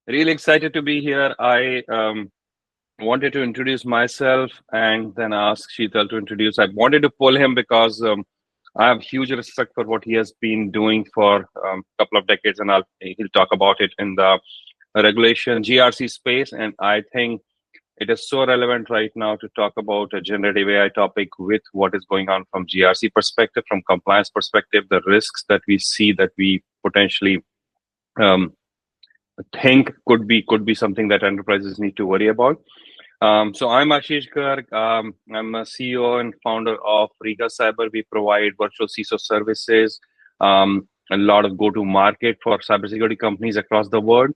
Really excited to be here. I wanted to introduce myself and then ask Sheetal to introduce. I wanted to pull him because I have huge respect for what he has been doing for a couple of decades, and he'll talk about it in the regulation GRC space. And I think it is so relevant right now to talk about a generative AI topic with what is going on from GRC perspective, from compliance perspective, the risks that we see that we potentially um, think could be something that enterprises need to worry about. So I'm Ashish Garg. I'm a CEO and founder of Riga Cyber. We provide virtual CISO services, a lot of go-to-market for cybersecurity companies across the world,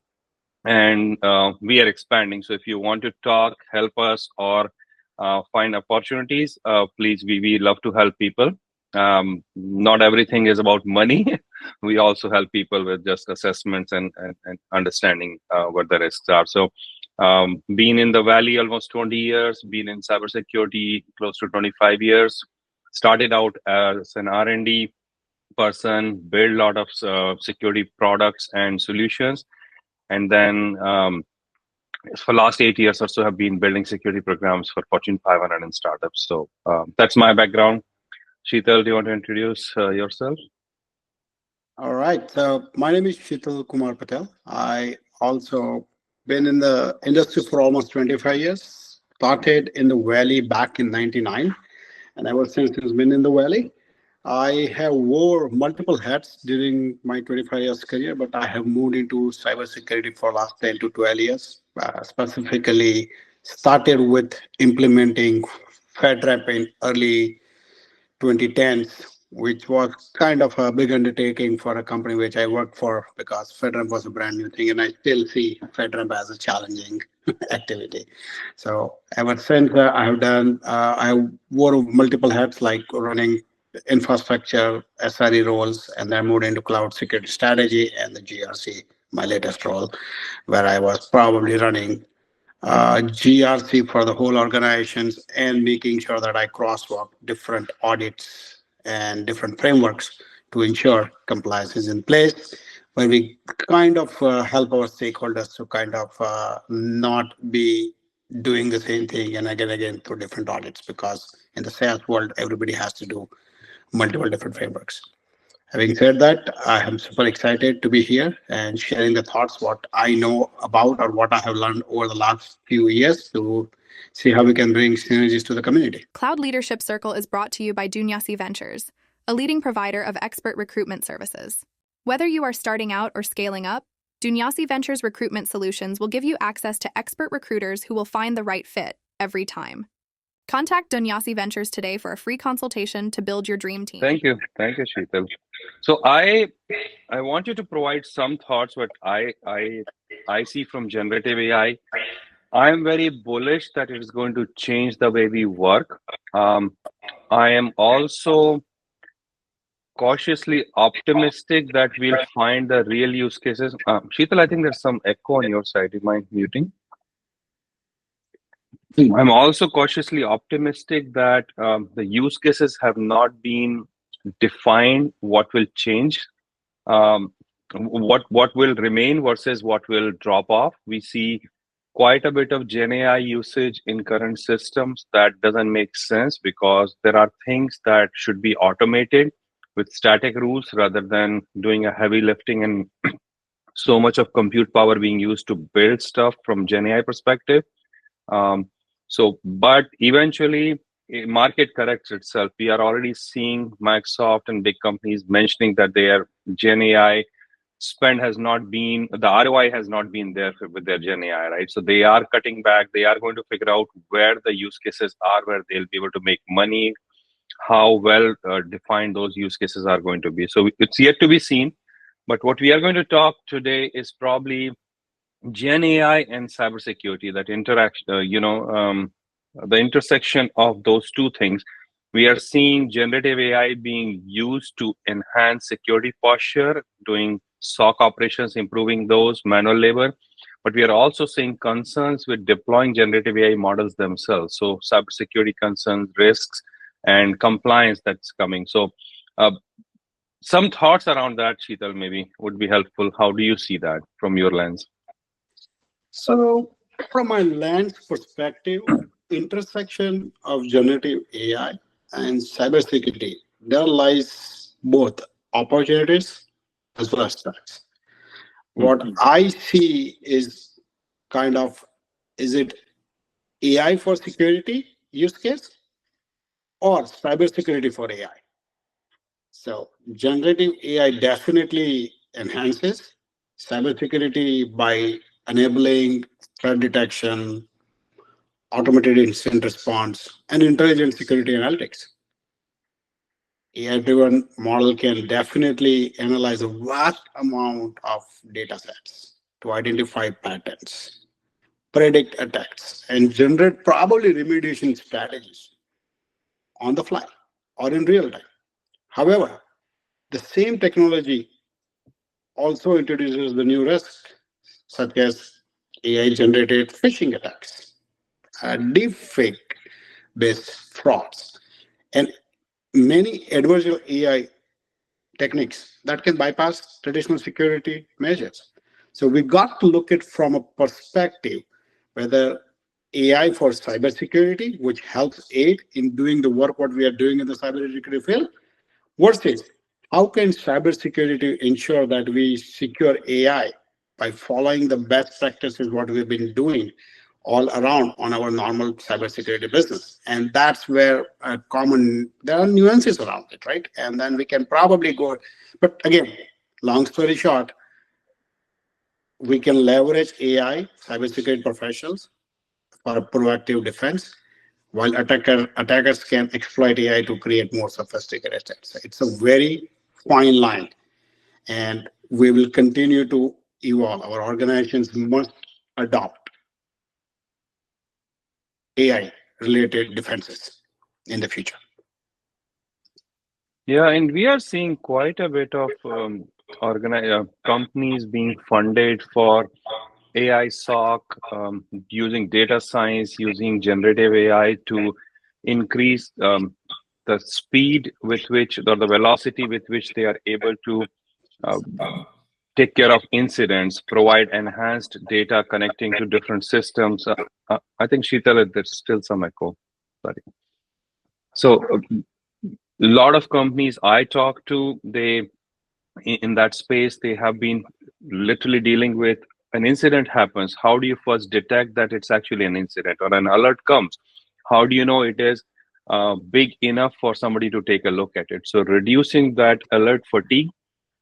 and we are expanding. So if you want to talk, help us, or find opportunities, please, we love to help people. Not everything is about money. We also help people with just assessments and understanding what the risks are. So been in the Valley almost 20 years, been in cybersecurity close to 25 years, started out as an R&D person, built a lot of security products and solutions. And then for last 8 years or so, have been building security programs for Fortune 500 and startups. So that's my background. Sheetal, do you want to introduce yourself? All right. So my name is Shitalkumar Patel. I also been in the industry for almost 25 years. Started in the Valley back in '99, and ever since has been in the Valley. I have wore multiple hats during my 25 years career, but I have moved into cybersecurity for last 10 to 12 years. Specifically, started with implementing FedRAMP in early 2010s, which was kind of a big undertaking for a company which I worked for because FedRAMP was a brand new thing, and I still see FedRAMP as a challenging activity. So ever since I wore multiple hats like running infrastructure, SRE roles, and then moved into cloud security strategy and the GRC, my latest role, where I was probably running GRC for the whole organizations and making sure that I crosswalk different audits and different frameworks to ensure compliance is in place. Where we kind of help our stakeholders to kind of not be doing the same thing and again through different audits, because in the sales world, everybody has to do multiple different frameworks. Having said that, I am super excited to be here and sharing the thoughts, what I know about or what I have learned over the last few years to see how we can bring synergies to the community. Cloud Leadership Circle is brought to you by Dunyasi Ventures, a leading provider of expert recruitment services. Whether you are starting out or scaling up, Dunyasi Ventures recruitment solutions will give you access to expert recruiters who will find the right fit every time. Contact Dunyasi Ventures today for a free consultation to build your dream team. Thank you, Sheetal. So I want you to provide some thoughts what I see from generative AI. I'm very bullish that it is going to change the way we work. I am also cautiously optimistic that we'll find the real use cases. Sheetal, I think there's some echo on your side. Do you mind muting? I'm also cautiously optimistic that the use cases have not been defined. What will change? What will remain versus what will drop off? We see quite a bit of Gen AI usage in current systems that doesn't make sense because there are things that should be automated with static rules rather than doing a heavy lifting and so much of compute power being used to build stuff from Gen AI perspective. But eventually, market corrects itself. We are already seeing Microsoft and big companies mentioning that their Gen AI spend has not been, the ROI has not been there with their Gen AI, right? So they are cutting back. They are going to figure out where the use cases are, where they'll be able to make money, how well defined those use cases are going to be. So it's yet to be seen. But what we are going to talk today is probably Gen AI and cybersecurity, that interaction, the intersection of those two things. We are seeing generative AI being used to enhance security posture, doing SOC operations, improving those, manual labor. But we are also seeing concerns with deploying generative AI models themselves. So cybersecurity concerns, risks, and compliance that's coming. So some thoughts around that, Sheetal, maybe would be helpful. How do you see that from your lens? So, from my lens perspective, intersection of generative AI and cybersecurity, there lies both opportunities as well as threats. What I see is kind of, is it AI for security use case or cybersecurity for AI? So generative AI definitely enhances cybersecurity by enabling threat detection, automated incident response, and intelligent security analytics. AI-driven model can definitely analyze a vast amount of data sets to identify patterns, predict attacks, and generate probably remediation strategies on the fly or in real time. However, the same technology also introduces the new risks, such as AI-generated phishing attacks, deepfake-based frauds, and many adversarial AI techniques that can bypass traditional security measures. So we got to look at from a perspective whether AI for cybersecurity, which helps aid in doing the work what we are doing in the cybersecurity field, versus how can cybersecurity ensure that we secure AI by following the best practices what we've been doing all around on our normal cybersecurity business. And that's where there are nuances around it, right? And then we can probably go, but again, long story short, we can leverage AI, cybersecurity professionals, for a proactive defense, while attackers can exploit AI to create more sophisticated attacks. It's a very fine line, and we will continue to evolve. Our organizations must adopt AI-related defenses in the future. Yeah, and we are seeing quite a bit of companies being funded for AI SOC, using data science, using generative AI to increase the speed with which, or the velocity with which they are able to uh, take care of incidents, provide enhanced data connecting to different systems. I think Sheetal, there's still some echo. Sorry. So a lot of companies I talk to, they in that space, they have been literally dealing with an incident happens. How do you first detect that it's actually an incident, or an alert comes? How do you know it is big enough for somebody to take a look at it? So reducing that alert fatigue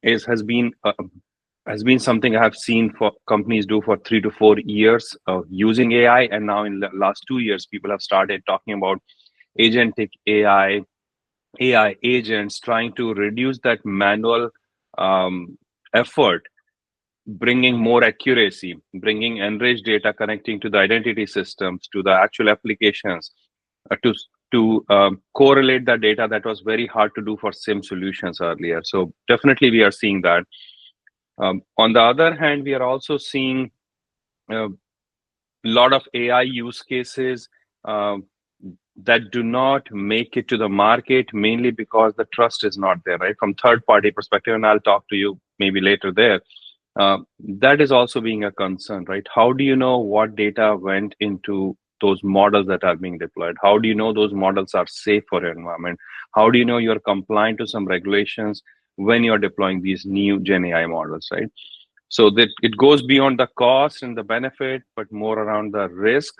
has been something I have seen for companies do for 3 to 4 years of using AI, and now in the last 2 years, people have started talking about agentic AI agents, trying to reduce that manual effort, bringing more accuracy, bringing enriched data, connecting to the identity systems, to the actual applications, to correlate the data that was very hard to do for SIM solutions earlier. So definitely we are seeing that. On the other hand, we are also seeing a lot of AI use cases that do not make it to the market, mainly because the trust is not there, right? From third party perspective, and I'll talk to you maybe later there. That is also being a concern, right? How do you know what data went into those models that are being deployed? How do you know those models are safe for your environment? How do you know you're compliant to some regulations when you're deploying these new Gen AI models, right? So that it goes beyond the cost and the benefit, but more around the risk,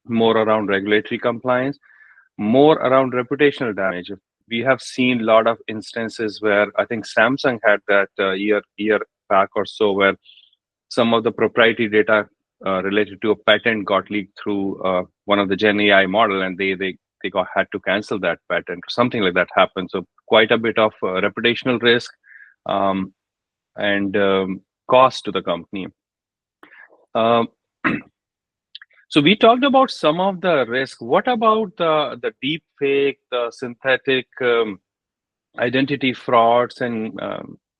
more around regulatory compliance, more around reputational damage. We have seen a lot of instances where I think Samsung had that year back or so, where some of the proprietary data related to a patent got leaked through one of the Gen AI model, and they had to cancel that patent or something like that happened. So quite a bit of reputational risk and cost to the company. So we talked about some of the risk. What about the deep fake, the synthetic identity frauds, and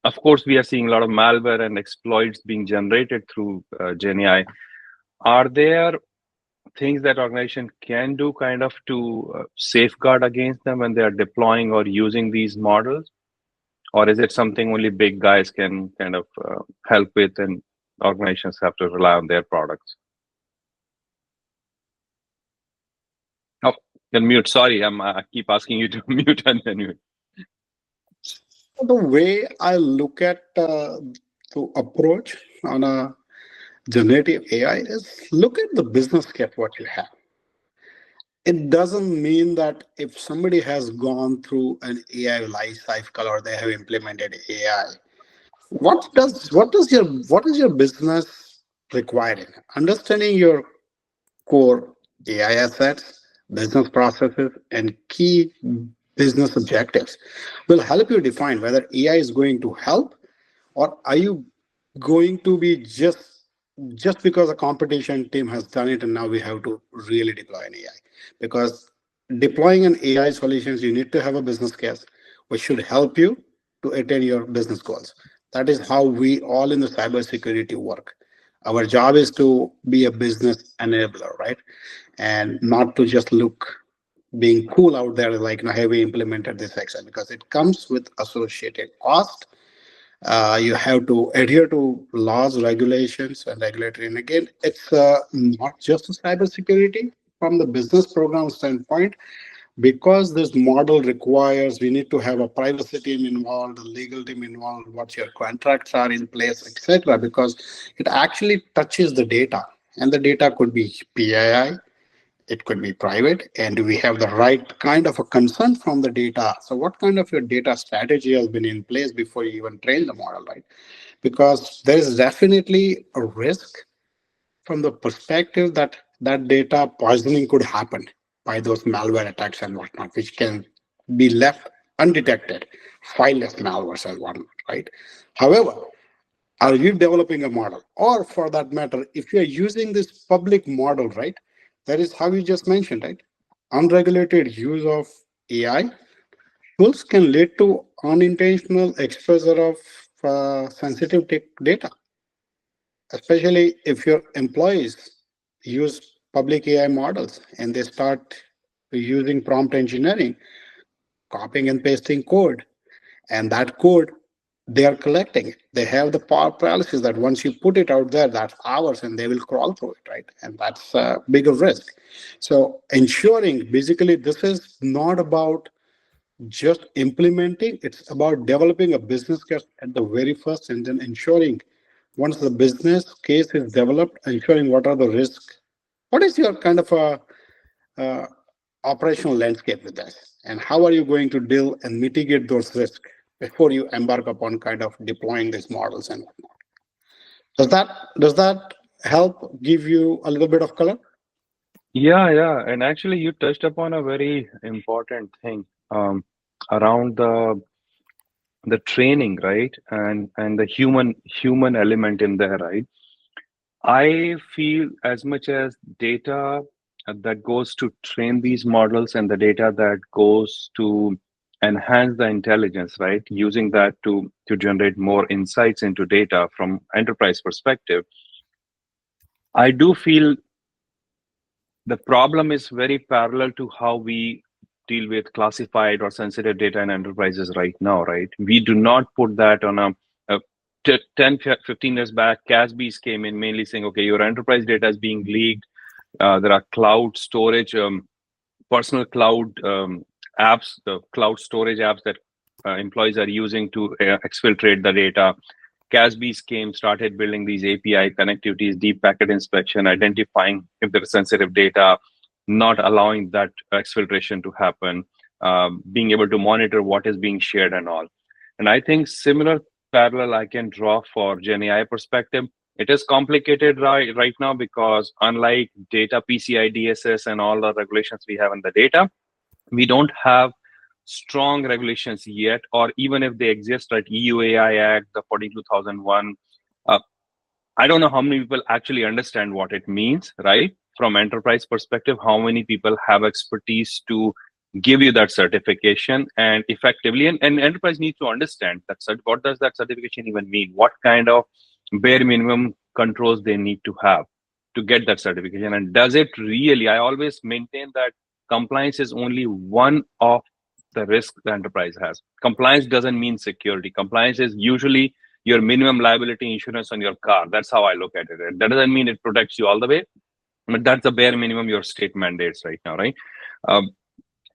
of course we are seeing a lot of malware and exploits being generated through Gen AI. Are there things that organization can do kind of to safeguard against them when they are deploying or using these models? Or is it something only big guys can kind of help with and organizations have to rely on their products. Oh, you're mute. Sorry, I keep asking you to mute and then mute. The way I look at the approach on a generative AI is look at the business case what you have. It doesn't mean that if somebody has gone through an AI life cycle or they have implemented AI, what is your business requiring? Understanding your core AI assets, business processes, and key business objectives will help you define whether AI is going to help, or are you going to be just because a competition team has done it and now we have to really deploy an AI? Because deploying an AI solutions, you need to have a business case which should help you to attain your business goals. That is how we all in the cybersecurity work. Our job is to be a business enabler, right? And not to just look being cool out there like, have we implemented this action? Because it comes with associated cost. You have to adhere to laws, regulations, and regulatory. And again, it's not just cybersecurity from the business program standpoint, because this model requires we need to have a privacy team involved, a legal team involved, what your contracts are in place, etc. Because it actually touches the data, and the data could be PII, it could be private, and we have the right kind of a consent from the data. So what kind of your data strategy has been in place before you even train the model, right? Because there is definitely a risk from the perspective that that data poisoning could happen by those malware attacks and whatnot, which can be left undetected, fileless malwares and whatnot, right? However, are you developing a model? Or for that matter, if you're using this public model, right? That is how you just mentioned, right? Unregulated use of AI tools can lead to unintentional exposure of sensitive data, especially if your employees use public AI models and they start using prompt engineering, copying and pasting code, and that code they are collecting it. They have the power paralysis that once you put it out there, that's ours, and they will crawl through it, right? And that's a bigger risk. So ensuring, basically, this is not about just implementing, it's about developing a business case at the very first, and then ensuring once the business case is developed, ensuring what are the risks. What is your kind of a operational landscape with this, and how are you going to deal and mitigate those risks before you embark upon kind of deploying these models and whatnot? Does that help give you a little bit of color? Yeah. And actually, you touched upon a very important thing around the training, right? And the human element in there, right? I feel as much as data that goes to train these models and the data that goes to enhance the intelligence, right? Using that to generate more insights into data from enterprise perspective. I do feel the problem is very parallel to how we deal with classified or sensitive data in enterprises right now, right? We do not put that on a 10, 15 years back, CASBs came in mainly saying, okay, your enterprise data is being leaked. There are cloud storage, personal cloud apps, the cloud storage apps that employees are using to exfiltrate the data. CASBs came, started building these API connectivities, deep packet inspection, identifying if there is sensitive data, not allowing that exfiltration to happen, being able to monitor what is being shared and all. And I think similar parallel I can draw for Gen AI perspective. It is complicated right now because unlike data PCI DSS and all the regulations we have in the data, we don't have strong regulations yet, or even if they exist, like EU AI Act, the 42001. I don't know how many people actually understand what it means, right? From enterprise perspective, how many people have expertise to give you that certification and effectively, and enterprise needs to understand that what does that certification even mean? What kind of bare minimum controls they need to have to get that certification? And does it really, I always maintain that compliance is only one of the risk the enterprise has. Compliance doesn't mean security. Compliance is usually your minimum liability insurance on your car. That's how I look at it. That doesn't mean it protects you all the way, but that's the bare minimum your state mandates right now, right? Um,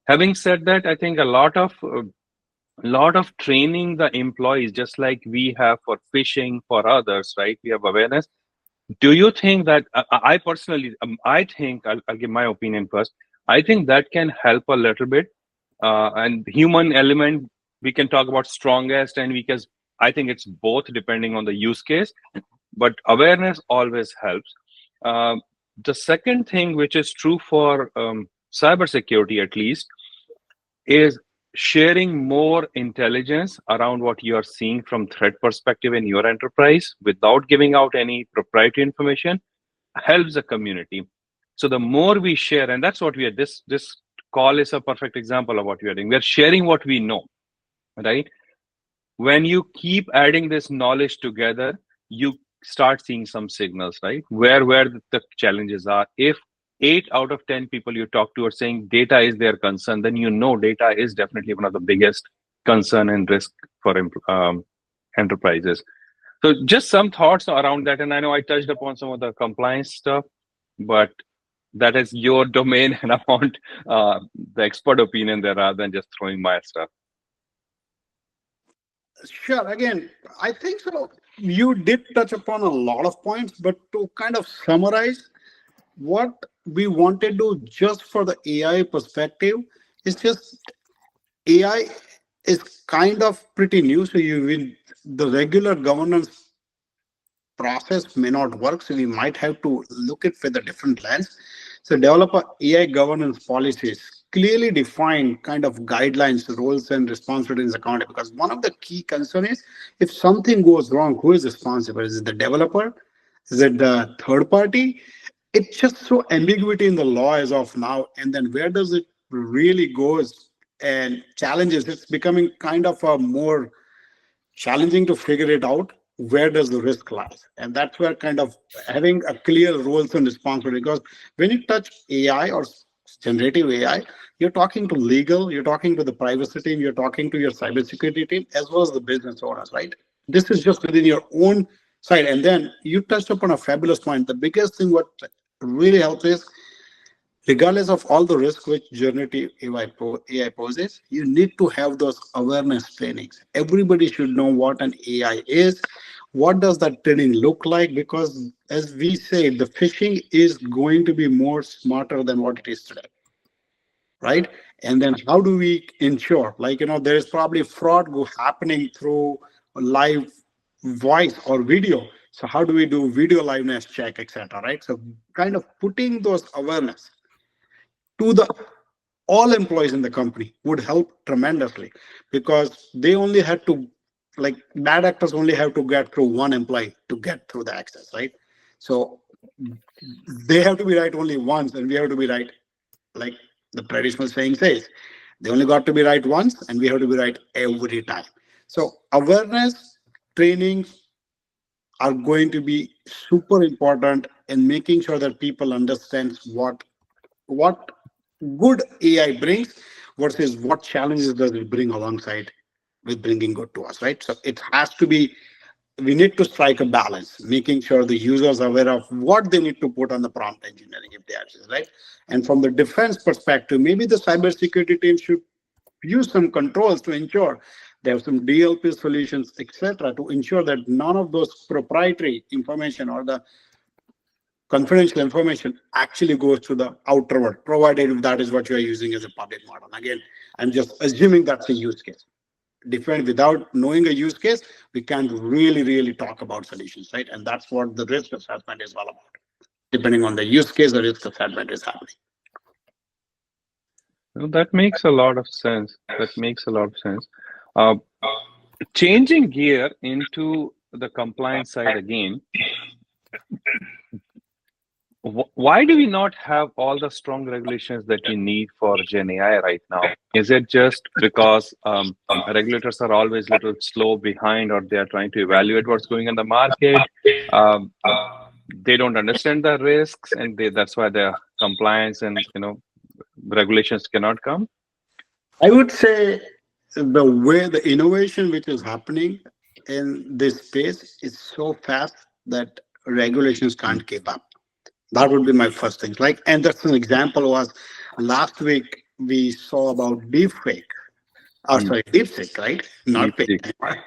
Having said that, I think a lot of training the employees, just like we have for phishing for others, right? We have awareness. Do you think that I personally, I think I'll give my opinion first. I think that can help a little bit, and human element we can talk about strongest and weakest. I think it's both depending on the use case, but awareness always helps. Um, the second thing, which is true for cybersecurity at least, is sharing more intelligence around what you are seeing from threat perspective in your enterprise without giving out any proprietary information helps the community. So the more we share, and that's what we are, this call is a perfect example of what we are doing. We're sharing what we know, right? When you keep adding this knowledge together, you start seeing some signals, right? Where the challenges are. If 8 out of 10 people you talk to are saying data is their concern, then you know data is definitely one of the biggest concern and risk for enterprises. So just some thoughts around that. And I know I touched upon some of the compliance stuff, but that is your domain, and I want the expert opinion there rather than just throwing my stuff. Sure. Again, I think so. You did touch upon a lot of points, but to kind of summarize, what we wanted to just for the AI perspective is just AI is kind of pretty new. So you will, the regular governance process may not work. So we might have to look at with a different lens. So develop a AI governance policies, clearly define kind of guidelines, roles and responsibilities accountable. Because one of the key concern is if something goes wrong, who is responsible? Is it the developer? Is it the third party? It's just so ambiguity in the law as of now. And then where does it really goes and challenges? It's becoming kind of a more challenging to figure it out. Where does the risk lies? And that's where kind of having a clear roles and responsibility. Because when you touch AI or generative AI, you're talking to legal, you're talking to the privacy team, you're talking to your cybersecurity team, as well as the business owners, right? This is just within your own side. And then you touched upon a fabulous point. The biggest thing what really helps is, regardless of all the risk which generative AI poses, you need to have those awareness trainings. Everybody should know what an AI is. What does that training look like? Because as we say, the phishing is going to be more smarter than what it is today, right? And then how do we ensure, like, there is probably fraud happening through live voice or video. So how do we do video liveness check, etc., right? So kind of putting those awareness to the all employees in the company would help tremendously, because they only had to, like, bad actors only have to get through one employee to get through the access, right? So they have to be right only once, and we have to be right, like the traditional saying says, they only got to be right once, and we have to be right every time. So awareness trainings are going to be super important in making sure that people understand what good AI brings versus what challenges does it bring alongside with bringing good to us, right? So it has to be, we need to strike a balance, making sure the users are aware of what they need to put on the prompt engineering if they access, right? And from the defense perspective, maybe the cybersecurity team should use some controls to ensure they have some DLP solutions, etc., to ensure that none of those proprietary information or the confidential information actually goes to the outer world, provided if that is what you are using as a public model. Again, I'm just assuming that's a use case. Different, without knowing a use case, we can't really talk about solutions, right? And that's what the risk assessment is all about. Depending on the use case, the risk assessment is happening. Well, that makes a lot of sense. Uh, Changing gear into the compliance side again, why do we not have all the strong regulations that we need for Gen AI right now? Is it just because regulators are always a little slow behind, or they are trying to evaluate what's going on in the market? They don't understand the risks, and that's why the compliance and regulations cannot come? I would say the way the innovation which is happening in this space is so fast that regulations can't keep up. That would be my first thing. Like, and that's an example was last week we saw about deepfake. Oh, Mm. sorry, deepfake, right? Not fake DeepSeek. anymore.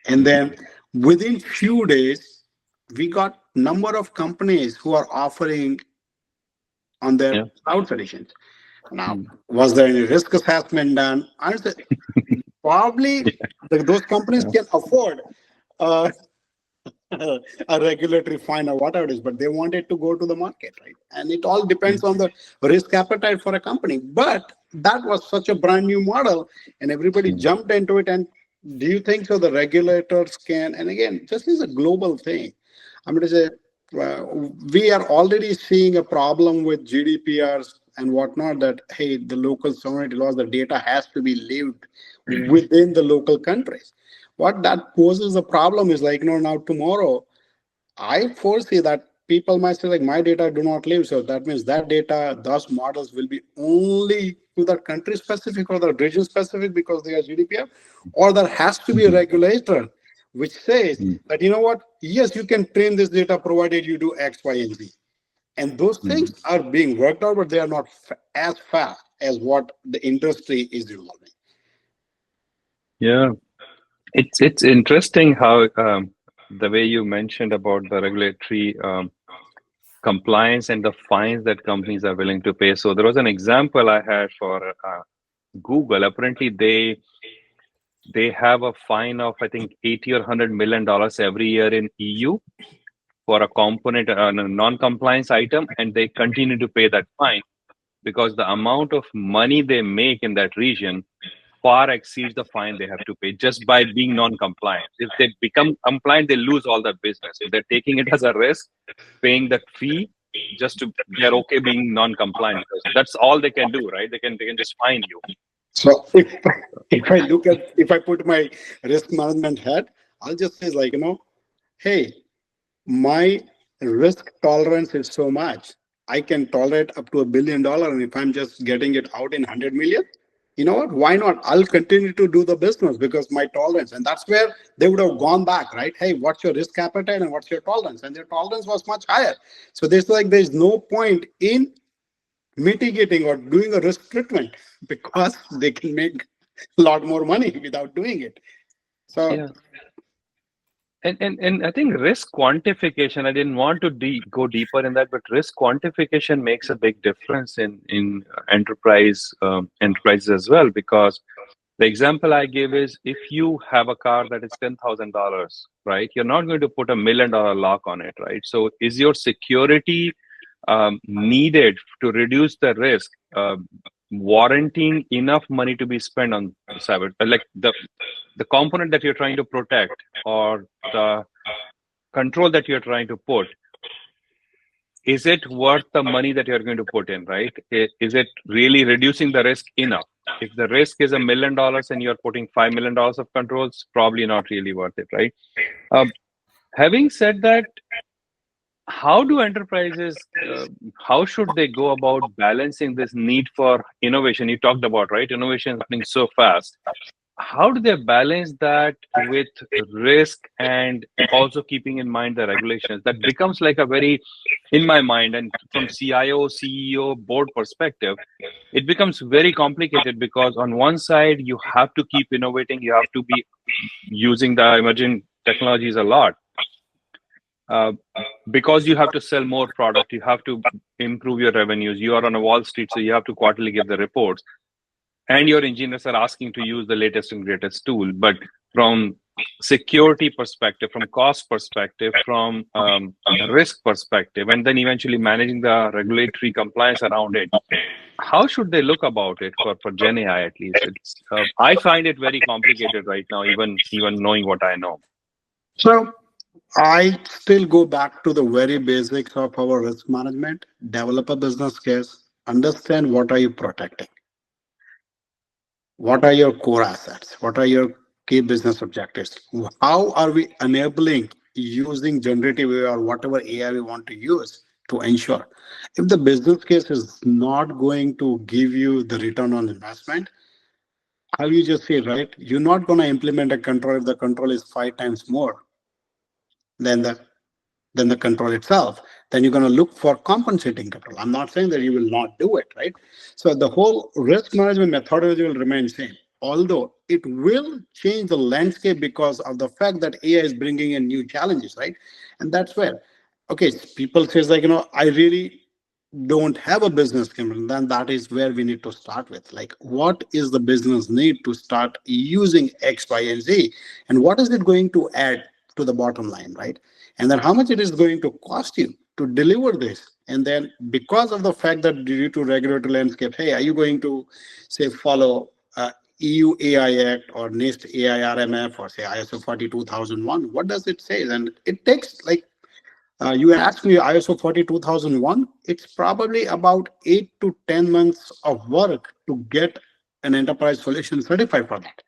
And then within few days, we got number of companies who are offering on their Yeah. cloud solutions. Now, Mm. was there any risk assessment done? Answer, probably those companies Yeah. can afford uh, a regulatory fine or whatever it is, but they wanted to go to the market, right? And it all depends Mm. on the risk appetite for a company. But that was such a brand new model, and everybody Mm. jumped into it. And do you think so? The regulators can, and again, this is a global thing. I'm going to say we are already seeing a problem with GDPRs and whatnot. That hey, the local sovereignty laws, the data has to be lived within the local countries. What that poses a problem is like, now tomorrow, I foresee that people might say like my data do not live. So that means that data, those models will be only to the country specific or the region specific because they are GDPR, or there has to be a Mhm. regulator which says Mm. that, you know what, yes, you can train this data provided you do X, Y, and Z. And those things Mm. are being worked out, but they are not as fast as what the industry is evolving. Yeah. It's interesting how the way you mentioned about the regulatory compliance and the fines that companies are willing to pay. So there was an example I had for Google. Apparently, they have a fine of I think 80 or $100 million every year in EU for a component, a non-compliance item, and they continue to pay that fine because the amount of money they make in that region far exceeds the fine they have to pay just by being non-compliant. If they become compliant, they lose all that business. So they're taking it as a risk, paying that fee just to they're okay being non-compliant because that's all they can do, right? They can just fine you. So if I look at if I put my risk management hat, I'll just say like, hey, my risk tolerance is so much. I can tolerate up to $1 billion, and if I'm just getting it out in 100 million, you know what? Why not? I'll continue to do the business because my tolerance, and that's where they would have gone back, right? Hey, what's your risk appetite and what's your tolerance? And their tolerance was much higher. So there's no point in mitigating or doing a risk treatment because they can make a lot more money without doing it. So Yeah. And I think risk quantification, I didn't want to go deeper in that, but risk quantification makes a big difference in enterprises as well. Because the example I give is if you have a car that is $10,000, right? You're not going to put $1 million lock on it, right? So is your security needed to reduce the risk, warranting enough money to be spent on cyber, like the component that you're trying to protect or the control that you're trying to put, is it worth the money that you're going to put in, right? Is it really reducing the risk enough? If the risk is $1 million and you're putting $5 million of controls, probably not really worth it, right? Having said that, how do enterprises, how should they go about balancing this need for innovation? You talked about, right? Innovation is happening so fast. How do they balance that with risk and also keeping in mind the regulations? That becomes like a very, in my mind, and from CIO, CEO, board perspective, it becomes very complicated because on one side, you have to keep innovating, you have to be using the emerging technologies a lot. Because you have to sell more product, you have to improve your revenues. You are on a Wall Street, so you have to quarterly give the reports, and your engineers are asking to use the latest and greatest tool. But from security perspective, from cost perspective, from risk perspective, and then eventually managing the regulatory compliance around it, how should they look about it for Gen AI at least? It's I find it very complicated right now, even knowing what I know. so I still go back to the very basics of our risk management. Develop a business case. Understand what are you protecting. What are your core assets? What are your key business objectives? How are we enabling using generative AI or whatever AI we want to use to ensure if the business case is not going to give you the return on investment, how you just say, right? You're not going to implement a control if the control is 5 times more than the control itself. Then you're going to look for compensating control. I'm not saying that you will not do it, right? So the whole risk management methodology will remain same, although it will change the landscape because of the fact that AI is bringing in new challenges, right? And that's where, okay, people says like, I really don't have a business community. Then that is where we need to start with, like, what is the business need to start using X, Y, and Z, and what is it going to add to the bottom line, right? And then how much it is going to cost you to deliver this. And then because of the fact that due to regulatory landscape, hey, are you going to say follow EU AI Act or NIST AI RMF or say ISO 42001? What does it say? And it takes like, you asked me ISO 42001, it's probably about 8 to 10 months of work to get an enterprise solution certified for that.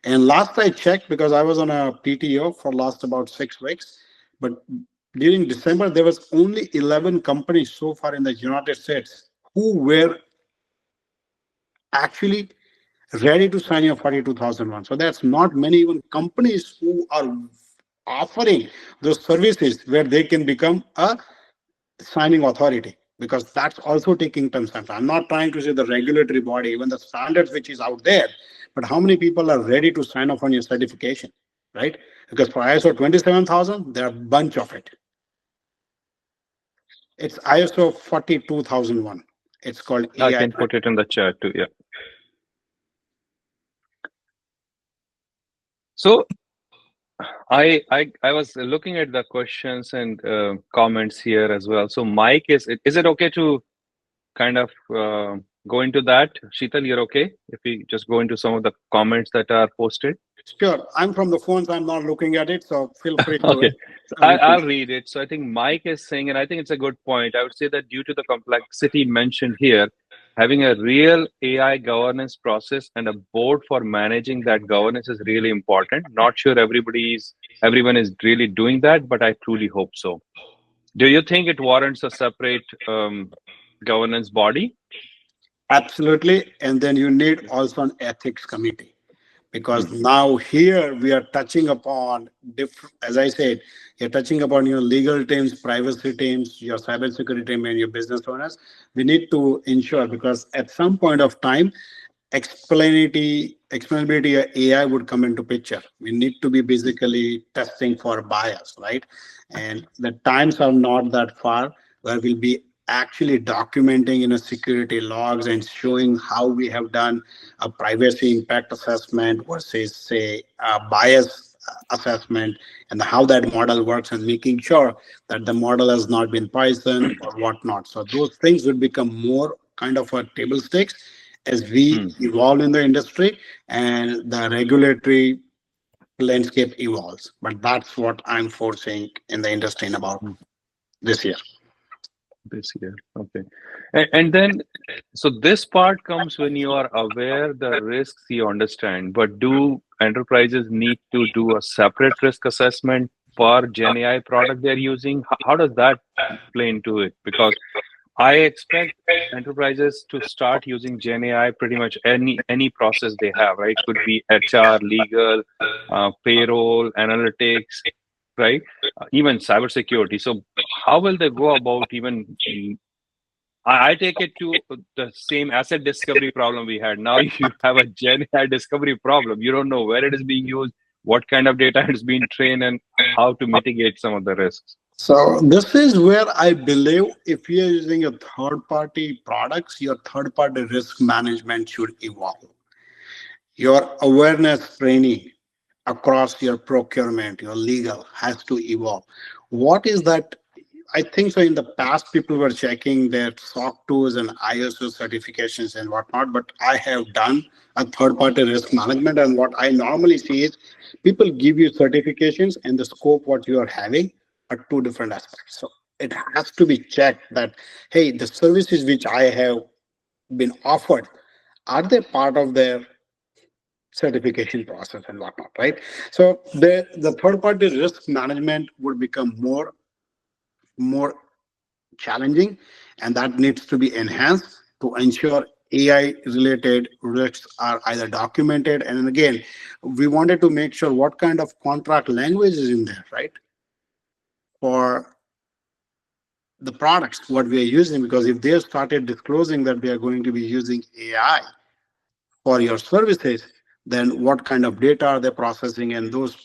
And last I checked, because I was on a PTO for last about 6 weeks, but during December, there was only 11 companies so far in the United States who were actually ready to sign your 42001. So that's not many even companies who are offering those services where they can become a signing authority, because that's also taking time. I'm not trying to say the regulatory body, even the standards which is out there, but how many people are ready to sign off on your certification, right? Because for ISO 27000, there are a bunch of it. It's ISO 42001. It's called I AI. can put it in the chat too. Yeah. So I was looking at the questions and comments here as well. So Mike, is it okay to kind of go into that? Sheetal, you're okay if we just go into some of the comments that are posted? Sure. I'm from the phones. I'm not looking at it, so feel free to Okay, repeat. I'll read it. So I think Mike is saying, and I think it's a good point. I would say that due to the complexity mentioned here, having a real AI governance process and a board for managing that governance is really important. Not sure everyone is really doing that, but I truly hope so. Do you think it warrants a separate governance body? Absolutely. And then you need also an ethics committee, because now here we are touching upon different, as I said, you're touching upon your legal teams, privacy teams, your cybersecurity team, and your business owners. We need to ensure, because at some point of time, explainability of AI would come into picture. We need to be basically testing for bias, right? And the times are not that far where we'll be actually documenting in a security logs and showing how we have done a privacy impact assessment versus say a bias assessment, and how that model works, and making sure that the model has not been poisoned or whatnot. So those things would become more kind of a table stakes as we evolve in the industry and the regulatory landscape evolves. But that's what I'm foreseeing in the industry in about this year. This year, okay. And then, so this part comes when you are aware the risks you understand, but do enterprises need to do a separate risk assessment per Gen AI product they're using? How does that play into it? Because I expect enterprises to start using Gen AI pretty much any process they have, right? Could be HR, legal, payroll, analytics, right? Even cybersecurity. So how will they go about even? I take it to the same asset discovery problem we had. Now you have a Gen AI discovery problem. You don't know where it is being used, what kind of data it's being trained, and how to mitigate some of the risks. So this is where I believe if you're using a third-party products, your third-party risk management should evolve. Your awareness training across your procurement, your legal has to evolve. What is that? I think so. In the past, people were checking their SOC 2s and ISO certifications and whatnot, but I have done a third-party risk management, and what I normally see is people give you certifications, and the scope what you are having are two different aspects. So it has to be checked that, hey, the services which I have been offered, are they part of their certification process and whatnot, right? So the third party risk management would become more challenging, and that needs to be enhanced to ensure AI-related risks are either documented, and then again, we wanted to make sure what kind of contract language is in there, right? For the products, what we are using, because if they have started disclosing that they are going to be using AI for your services, then what kind of data are they processing? And those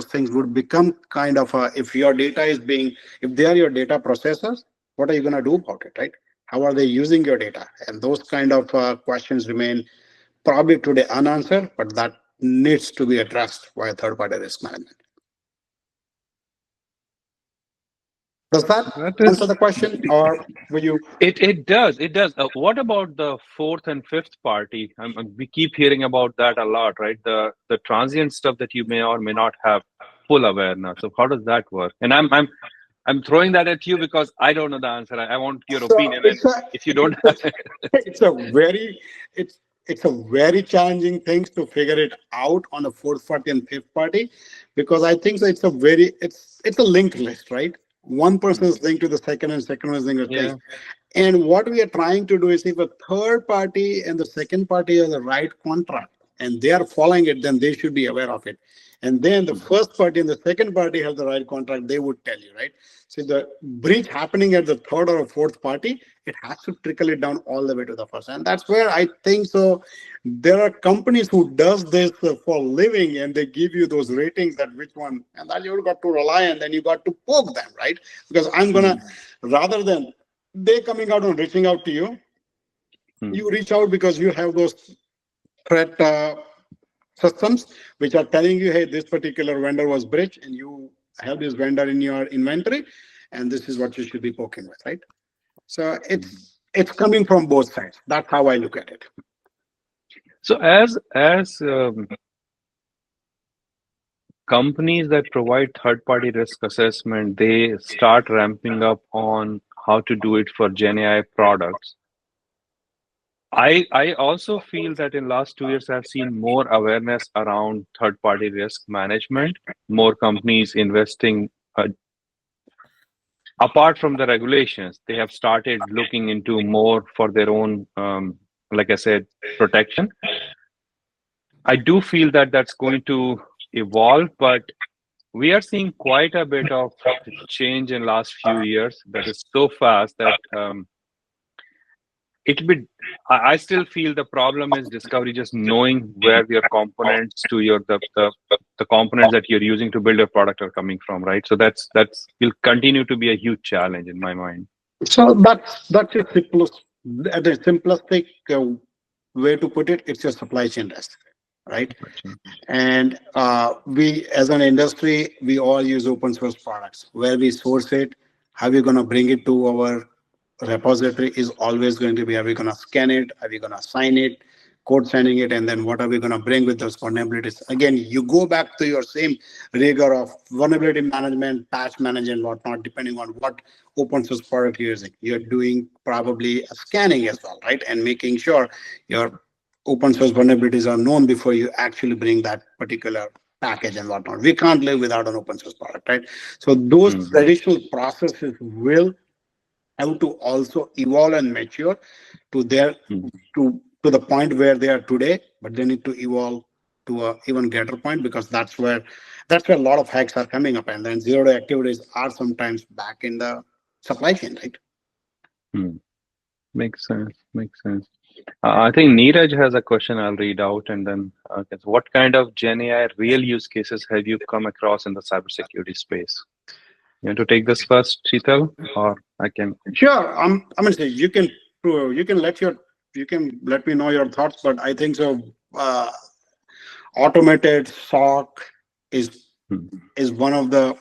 things would become kind of if your data is being, if they are your data processors, what are you going to do about it, right? How are they using your data? And those kind of questions remain probably today unanswered, but that needs to be addressed by a third-party risk management. Does that That answer is, the question, or will you? it does. It does. What about the fourth and fifth party? We keep hearing about that a lot, right? The transient stuff that you may or may not have full awareness. So how does that work? And I'm throwing that at you because I don't know the answer. I want your So opinion, and if you don't have it, it's a very it's a very challenging thing to figure it out on a fourth party and fifth party, because I think so it's a very it's a linked list, right? One person is linked to the second and second one is linked to the yeah. thing. And what we are trying to do is, if a third party and the second party have the right contract and they are following it, then they should be aware of it. And then the first party and the second party have the right contract, they would tell you, right? So the breach happening at the third or fourth party, it has to trickle it down all the way to the first. And that's where I think so. There are companies who does this for a living, and they give you those ratings that which one, and that you got to rely on, then you got to poke them, right? Because I'm gonna, rather than they coming out and reaching out to you, you reach out because you have those threat systems which are telling you, hey, this particular vendor was breached, and you have this vendor in your inventory, and this is what you should be poking with, right? So it's coming from both sides. That's how I look at it. So as companies that provide third-party risk assessment, they start ramping up on how to do it for Gen AI products. I also feel that in last 2 years, I've seen more awareness around third-party risk management, more companies investing apart from the regulations. They have started looking into more for their own, like I said, protection. I do feel that that's going to evolve, but we are seeing quite a bit of change in last few years that is so fast that it'll be. I still feel the problem is discovery, just knowing where your components to the components that you're using to build your product are coming from, right? So that's will continue to be a huge challenge in my mind. So that's a simplistic way to put it. It's your supply chain risk, right? And we, as an industry, we all use open source products. Where we source it, how we're going to bring it to our repository is always going to be, are we going to scan it? Are we going to sign it? Code signing it, and then what are we going to bring with those vulnerabilities? Again, you go back to your same rigor of vulnerability management, patch management, whatnot, depending on what open source product you're using. You're doing probably a scanning as well, right? And making sure your open source vulnerabilities are known before you actually bring that particular package and whatnot. We can't live without an open source product, right? So those traditional processes will have to also evolve and mature to their to the point where they are today, but they need to evolve to a even greater point, because that's where a lot of hacks are coming up, and then zero day activities are sometimes back in the supply chain, right? Makes sense. Makes sense. I think Neeraj has a question I'll read out, and then what kind of Gen AI real use cases have you come across in the cybersecurity space? You want to take this first, Sheetal, or I can? Sure. I'm gonna say you can let me know your thoughts, but I think so. Automated SOC is one of the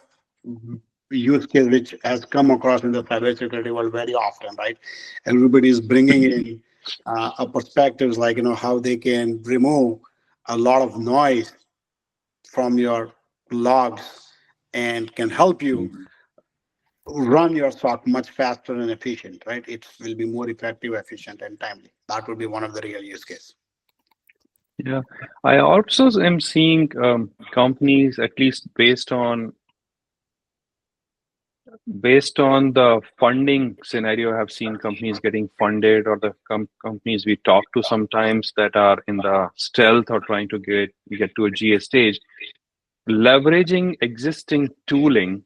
use case which has come across in the cybersecurity world very often, right? Everybody is bringing in a perspectives like, how they can remove a lot of noise from your logs and can help you run your SOC much faster and efficient, right? It will be more effective, efficient, and timely. That would be one of the real use case. Yeah, I also am seeing companies, at least based on based on the funding scenario, I have seen companies getting funded, or the companies we talk to sometimes that are in the stealth or trying to get to a GA stage, leveraging existing tooling,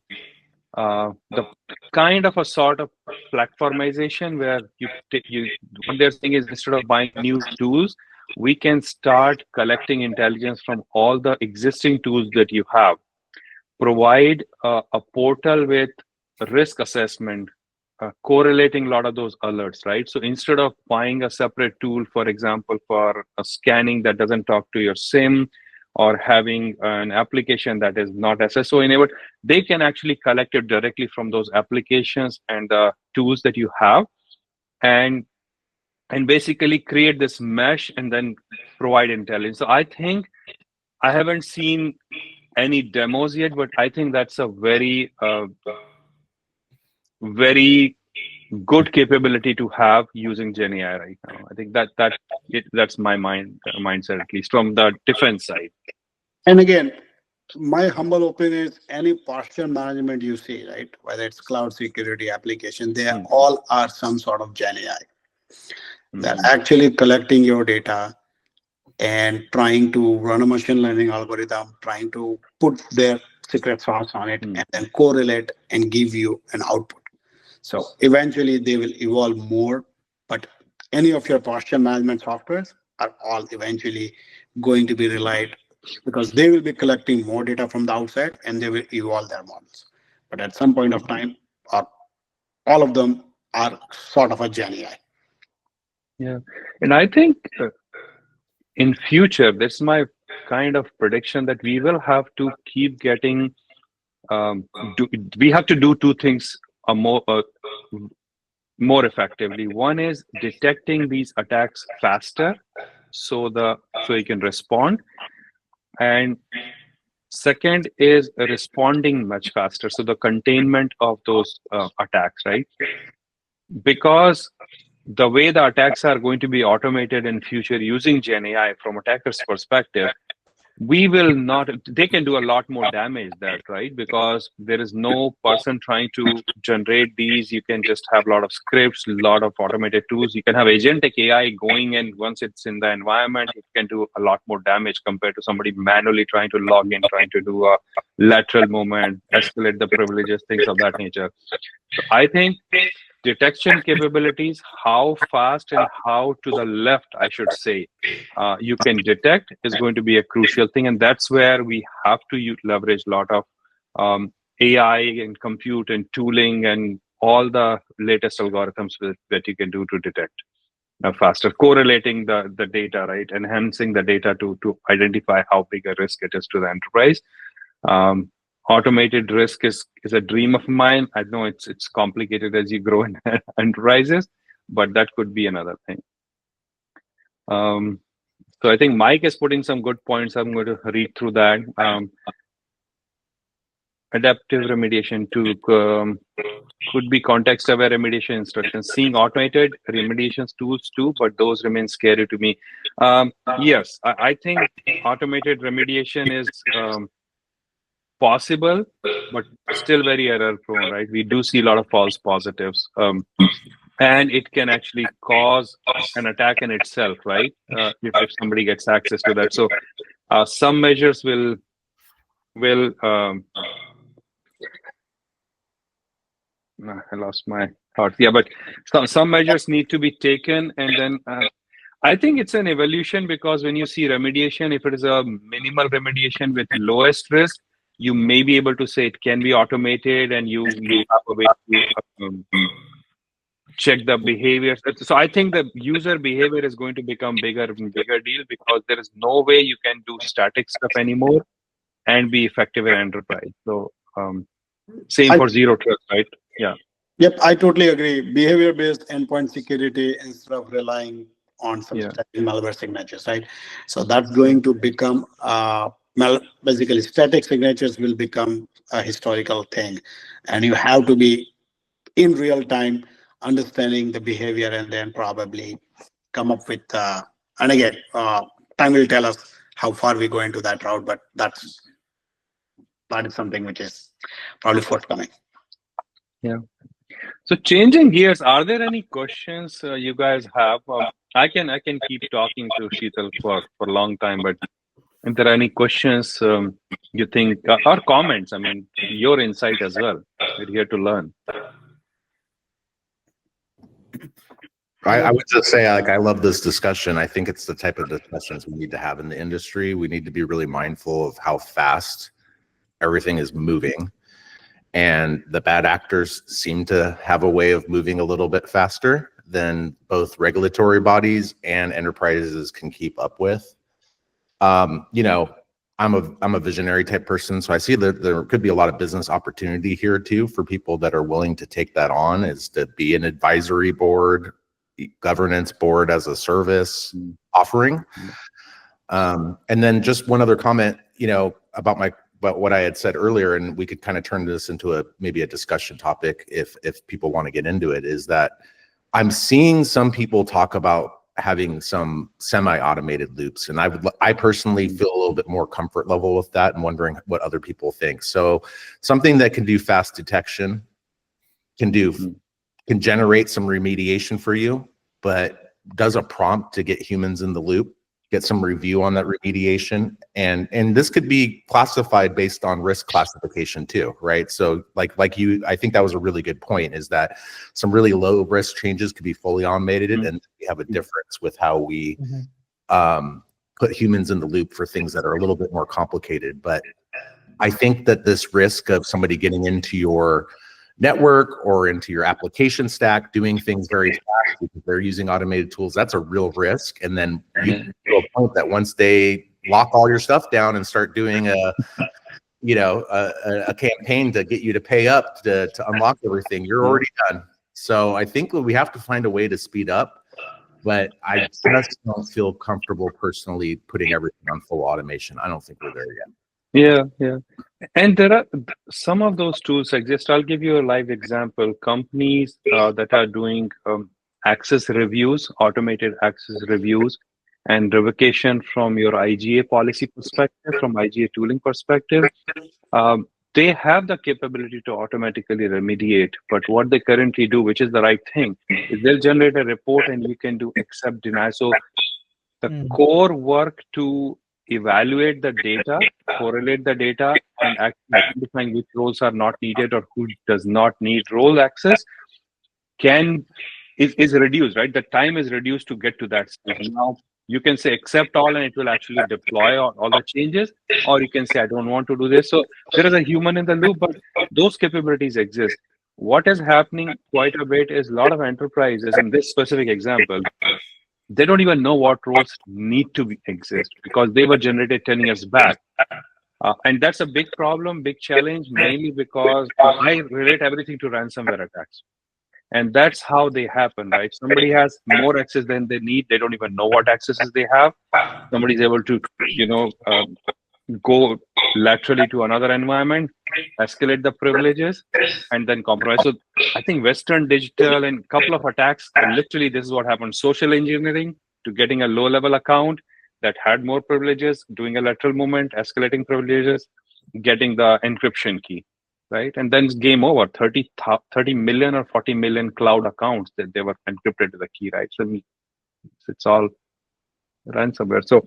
the kind of a sort of platformization where you what they're saying is, instead of buying new tools, we can start collecting intelligence from all the existing tools that you have, provide a portal with risk assessment, correlating a lot of those alerts, right? So instead of buying a separate tool, for example, for a scanning that doesn't talk to your SIM, or having an application that is not SSO enabled, they can actually collect it directly from those applications and the tools that you have, and basically create this mesh and then provide intelligence. So I think I haven't seen any demos yet, but I think that's a very very good capability to have using Gen AI right now. I think that's my mindset, at least from the defense side. And again, my humble opinion is any posture management you see, right? Whether it's cloud security application, they all are some sort of Gen AI. They're actually collecting your data and trying to run a machine learning algorithm, trying to put their secret sauce on it, and then correlate and give you an output. So eventually they will evolve more, but any of your posture management softwares are all eventually going to be relied, because they will be collecting more data from the outside and they will evolve their models. But at some point of time, all of them are sort of a Gen AI. Yeah, and I think in future, this is my kind of prediction, that we will have to keep getting. We have to do two things more effectively. One is detecting these attacks faster, so you can respond, and second is responding much faster, so the containment of those attacks, right? Because the way the attacks are going to be automated in future using Gen AI, from attackers' perspective, they can do a lot more damage that, right? Because there is no person trying to generate these. You can just have a lot of scripts, a lot of automated tools. You can have agentic AI going, and once it's in the environment, it can do a lot more damage compared to somebody manually trying to log in, trying to do a lateral movement, escalate the privileges, things of that nature. So I think detection capabilities, how fast and how to the left, I should say, you can detect, is going to be a crucial thing. And that's where we have to leverage a lot of AI and compute and tooling and all the latest algorithms that you can do to detect faster, correlating the data, right? Enhancing the data to identify how big a risk it is to the enterprise. Automated risk is a dream of mine. I know it's complicated as you grow in enterprises, but that could be another thing. So I think Mike is putting some good points. I'm going to read through that. Adaptive remediation could be context-aware remediation instructions. Seeing automated remediation tools too, but those remain scary to me. Yes, I think automated remediation is possible, but still very error-prone, right? We do see a lot of false positives, and it can actually cause an attack in itself, right? If somebody gets access to that. So some measures will I lost my thought. Yeah, but some measures need to be taken, and then I think it's an evolution, because when you see remediation, if it is a minimal remediation with lowest risk, you may be able to say it can be automated, and you have a way to check the behavior. So I think the user behavior is going to become bigger and bigger deal, because there is no way you can do static stuff anymore and be effective in enterprise. So same for zero trust, right? Yeah. Yep, I totally agree. Behavior-based endpoint security instead of relying on some static malware signatures, right? So that's going to become basically static signatures will become a historical thing, and you have to be in real time understanding the behavior, and then probably come up with. And again, time will tell us how far we go into that route, but that is something which is probably forthcoming. Yeah. So changing gears, are there any questions you guys have? I can keep talking to Sheetal for a long time, but if there are any questions you think or comments, I mean, your insight as well. We're here to learn. I would just say, like, I love this discussion. I think it's the type of discussions we need to have in the industry. We need to be really mindful of how fast everything is moving. And the bad actors seem to have a way of moving a little bit faster than both regulatory bodies and enterprises can keep up with. You know, I'm a visionary type person, so I see that there could be a lot of business opportunity here too for people that are willing to take that on, is to be an advisory board, governance board as a service offering. And then just one other comment, you know, about what I had said earlier, and we could kind of turn this into maybe a discussion topic if people want to get into it, is that I'm seeing some people talk about having some semi-automated loops, and I personally feel a little bit more comfort level with that, and wondering what other people think. So something that can do fast detection, can generate some remediation for you, but does a prompt to get humans in the loop, get some review on that remediation, and this could be classified based on risk classification too, right? So like you, I think that was a really good point, is that some really low risk changes could be fully automated, and we have a difference with how we put humans in the loop for things that are a little bit more complicated. But I think that this risk of somebody getting into your network or into your application stack, doing things very fast because they're using automated tools, that's a real risk. And then you get to a point that once they lock all your stuff down and start doing a campaign to get you to pay up to unlock everything, you're already done. So I think we have to find a way to speed up, but I just don't feel comfortable personally putting everything on full automation. I don't think we're there yet. Yeah. And there are some of those tools exist. I'll give you a live example. Companies that are doing access reviews, automated access reviews, and revocation from your IGA policy perspective, from IGA tooling perspective, they have the capability to automatically remediate. But what they currently do, which is the right thing, is they'll generate a report and you can do accept, deny. So the core work to evaluate the data, correlate the data, and actually identifying which roles are not needed or who does not need role access is reduced, right? The time is reduced to get to that stage. Now you can say accept all and it will actually deploy all the changes, or you can say I don't want to do this. So there is a human in the loop, but those capabilities exist. What is happening quite a bit is a lot of enterprises, in this specific example, they don't even know what roles need to exist because they were generated 10 years back. And that's a big problem, big challenge, mainly because I relate everything to ransomware attacks. And that's how they happen, right? Somebody has more access than they need. They don't even know what accesses they have. Somebody's able to, go laterally to another environment, escalate the privileges, and then compromise. So I think Western Digital and a couple of attacks, literally this is what happened. Social engineering to getting a low-level account that had more privileges, doing a lateral movement, escalating privileges, getting the encryption key, right? And then it's game over. 30 million or 40 million cloud accounts that they were encrypted to the key, right? So it's all ransomware. So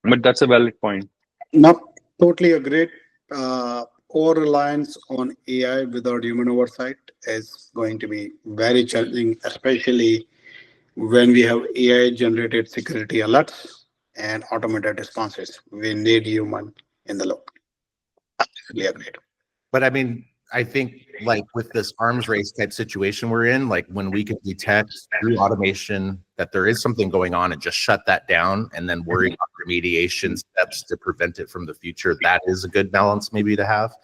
but that's a valid point. Not totally agreed. Over reliance on AI without human oversight is going to be very challenging, especially when we have AI generated security alerts and automated responses. We need human in the loop. Absolutely agreed. But I mean, I think like with this arms race type situation we're in, like when we can detect through automation that there is something going on and just shut that down and then worry about remediation steps to prevent it from the future, that is a good balance maybe to have.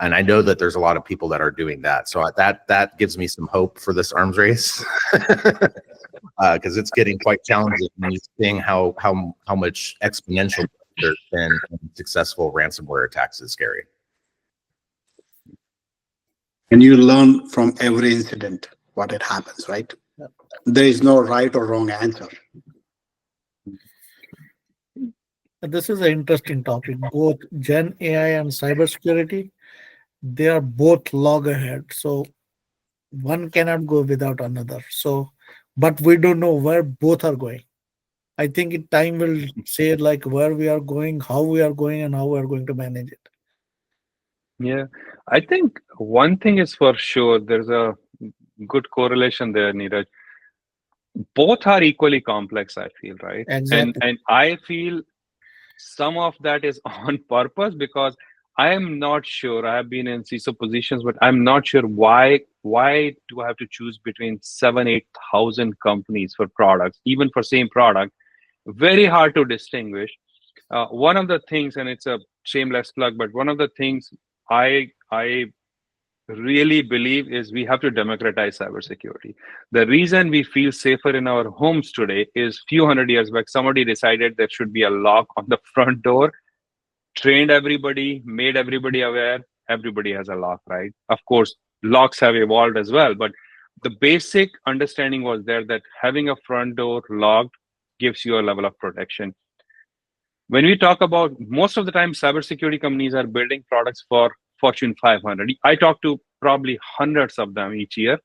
And I know that there's a lot of people that are doing that. So that gives me some hope for this arms race because it's getting quite challenging when you're seeing how much exponential there's been in successful ransomware attacks is scary. And you learn from every incident what it happens, right? There is no right or wrong answer. This is an interesting topic, both Gen AI and cybersecurity. they are both log ahead. So one cannot go without another. So, but we don't know where both are going. I think time will say like where we are going, how we are going, and how we are going to manage it. Yeah, I think one thing is for sure, there's a good correlation there, Neeraj. Both are equally complex, I feel, right? Exactly. And I feel some of that is on purpose because I am not sure. I have been in CISO positions, but I'm not sure why do I have to choose between 7,000-8,000 companies for products, even for same product? Very hard to distinguish. One of the things, and it's a shameless plug, but one of the things I really believe is we have to democratize cybersecurity. The reason we feel safer in our homes today is few hundred years back, somebody decided there should be a lock on the front door, trained everybody, made everybody aware, everybody has a lock, right? Of course, locks have evolved as well, but the basic understanding was there that having a front door locked gives you a level of protection. When we talk about most of the time, cybersecurity companies are building products for Fortune 500. I talk to probably hundreds of them each year.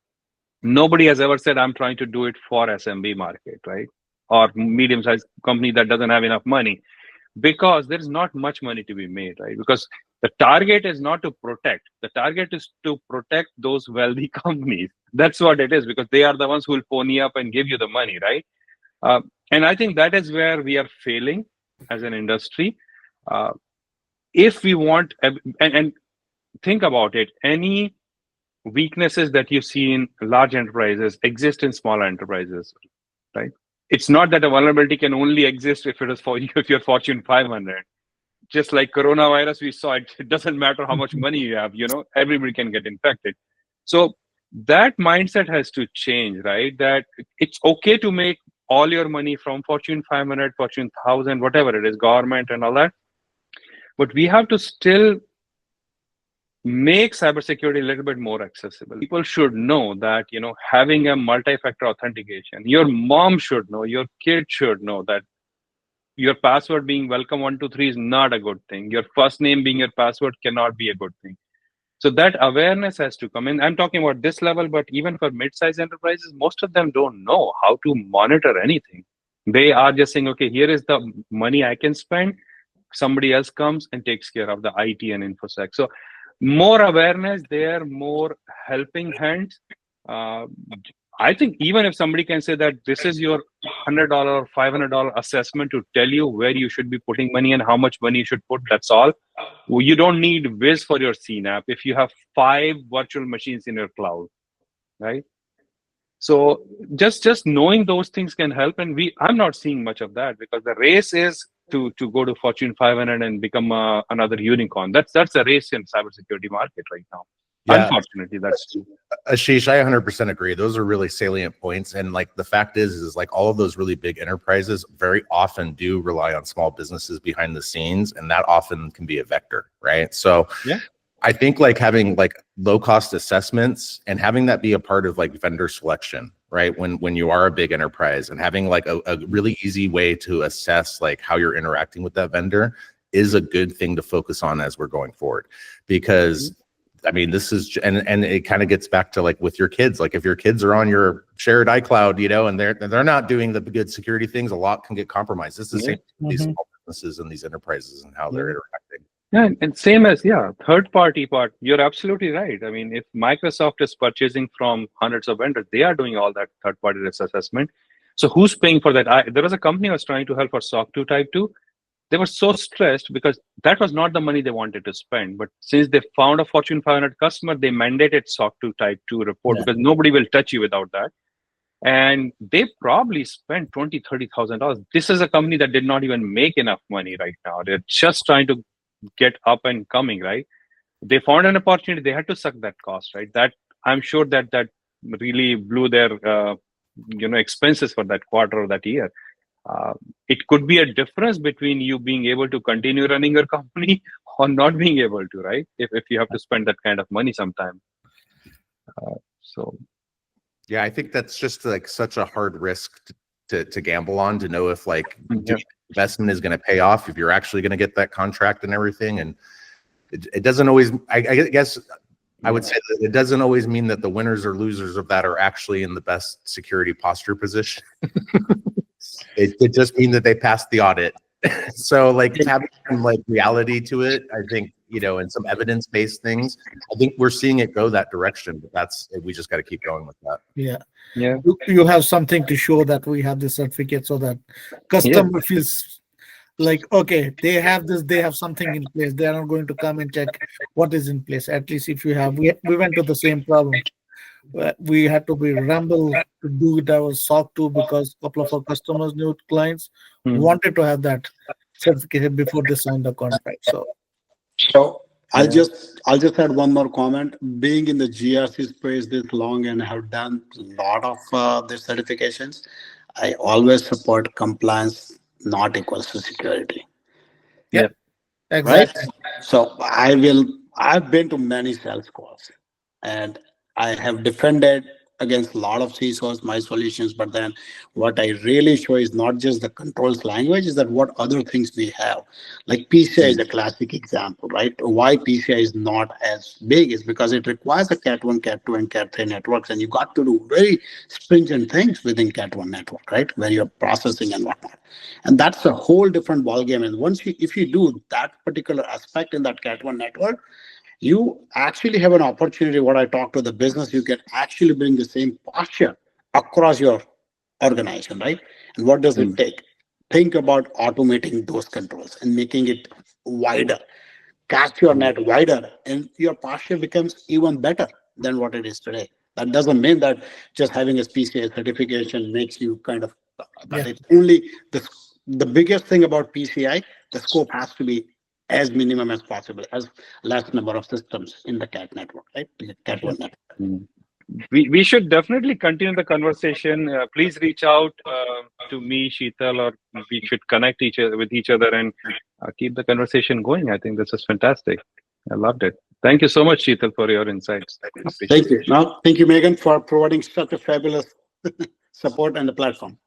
Nobody has ever said, I'm trying to do it for SMB market, right? Or medium-sized company that doesn't have enough money, because there is not much money to be made, right? Because the target is not to protect. The target is to protect those wealthy companies. That's what it is, because they are the ones who will pony up and give you the money, right? And I think that is where we are failing as an industry. If we want, and think about it, any weaknesses that you see in large enterprises exist in small enterprises, right? It's not that a vulnerability can only exist if it is for you, if you're Fortune 500. Just like coronavirus, we saw it doesn't matter how much money you have, everybody can get infected. So that mindset has to change, right? That it's okay to make all your money from Fortune 500, Fortune 1000, whatever it is, government and all that. But we have to still make cybersecurity a little bit more accessible. People should know that, having a multi-factor authentication, your mom should know, your kid should know that your password being welcome123 is not a good thing. Your first name being your password cannot be a good thing. So that awareness has to come in. I'm talking about this level, but even for mid-sized enterprises, most of them don't know how to monitor anything. They are just saying, okay, here is the money I can spend. Somebody else comes and takes care of the IT and InfoSec. So more awareness there, more helping hands. I think even if somebody can say that this is your $100 or $500 assessment to tell you where you should be putting money and how much money you should put, that's all. You don't need Wiz for your CNAP if you have 5 virtual machines in your cloud, right? So just knowing those things can help. And I'm not seeing much of that, because the race is to go to Fortune 500 and become another unicorn. That's the race in cybersecurity market right now. Yeah. Unfortunately, that's true. Ashish, I 100% agree. Those are really salient points. And like the fact is like all of those really big enterprises very often do rely on small businesses behind the scenes. And that often can be a vector, right? So yeah, I think like having like low cost assessments and having that be a part of like vendor selection, right? When you are a big enterprise, and having like a really easy way to assess like how you're interacting with that vendor is a good thing to focus on as we're going forward. Because I mean, this is, and it kind of gets back to like with your kids, like if your kids are on your shared iCloud, and they're not doing the good security things, a lot can get compromised. It's the same with these small businesses and these enterprises and how they're interacting. Yeah, and same as, third party part, you're absolutely right. I mean, if Microsoft is purchasing from hundreds of vendors, they are doing all that third party risk assessment. So who's paying for that? There was a company I was trying to help for SOC 2 Type 2. They were so stressed because that was not the money they wanted to spend. But since they found a Fortune 500 customer, they mandated SOC 2 Type 2 report, because nobody will touch you without that. And they probably spent $20,000, $30,000. This is a company that did not even make enough money right now. They're just trying to get up and coming, right? They found an opportunity. They had to suck that cost, right? That I'm sure that really blew their expenses for that quarter or that year. It could be a difference between you being able to continue running your company or not being able to, right? If you have to spend that kind of money sometime. So yeah, I think that's just like such a hard risk to gamble on, to know if like investment is going to pay off, if you're actually going to get that contract and everything. And it doesn't always, I guess I would say that it doesn't always mean that the winners or losers of that are actually in the best security posture position. It just means that they passed the audit. So like having some like reality to it, I think, and some evidence-based things, I think we're seeing it go that direction, but we just got to keep going with that. Yeah. Yeah. You have something to show that we have this certificate so that customer feels like, okay, they have this, they have something in place. They are not going to come and check what is in place. At least if you have, we went to the same problem. We had to be rumble to do it. I was SOC 2 because a couple of our customers, new clients, wanted to have that certificate before they signed the contract. So I'll just add one more comment. Being in the GRC space this long and have done a lot of the certifications, I always support compliance not equals to security. Yeah, exactly. Right? So I've been to many sales calls and I have defended against a lot of CISOs, my solutions, but then what I really show is not just the controls language, is that what other things we have. Like PCI is a classic example, right? Why PCI is not as big is because it requires a Cat 1, Cat 2, and Cat 3 networks, and you got to do very stringent things within Cat 1 network, right? Where you're processing and whatnot. And that's a whole different ballgame. And if you do that particular aspect in that Cat 1 network, you actually have an opportunity. What I talk to the business, you can actually bring the same posture across your organization, right? And what does it take? Think about automating those controls and making it wider. Cast your net wider, and your posture becomes even better than what it is today. That doesn't mean that just having a PCI certification makes you kind of, but it's only the biggest thing about PCI, the scope has to be as minimum as possible, as less number of systems in the CAT network, right? The CAT 1 network. We should definitely continue the conversation. Please reach out to me, Sheetal, or we should connect with each other and keep the conversation going. I think this is fantastic. I loved it. Thank you so much, Sheetal, for your insights. Thank you. Now, thank you, Megan, for providing such a fabulous support and the platform.